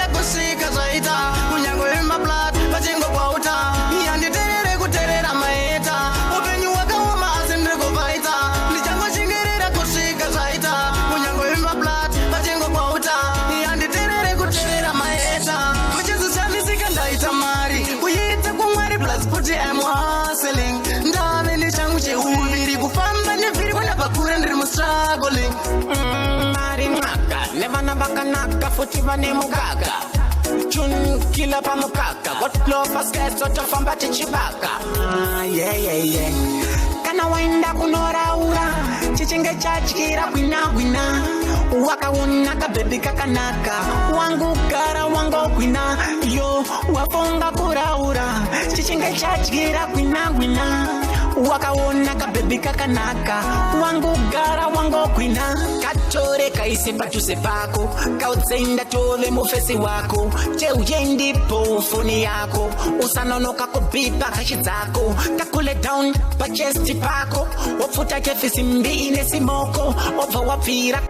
anditerere kusika zvaita kunyange vemaplat vachingo kwauta anditerere kuterera maeta upenyu hwakaoma asi ndiri kuvaita ndichangoshingirira kusvika zvaita kunyange vemaplat vachingo kwauta anditerere kuterera maeta muchizoshandisika ndaita mari kuita kumwari plus kuti am hustling ndave nechangu cheuviri kufamba nevhiri kwenda pakure ndiri mustruggling mari naka nevana vakanaka futi vane mukaka chun kila pamukaka gotlofasketso tofamba tichivaka kana waenda kunoraura chichinge chatyira gwinagwina wakaona kabhebi kakanaka wangu gara wangogwina yo wafonga kuraura chichinge chatyira gwinagwina wakaona kabhebi kakanaka wangu gara wangogwina katore kaise padhuze pako kaudzenda tove mufesi wako cheuyendipo foni yako usanonoka kubhipa hashi dzako kakule down pachesti pako wopfuta kefisi mbi ine simoko obva wapfira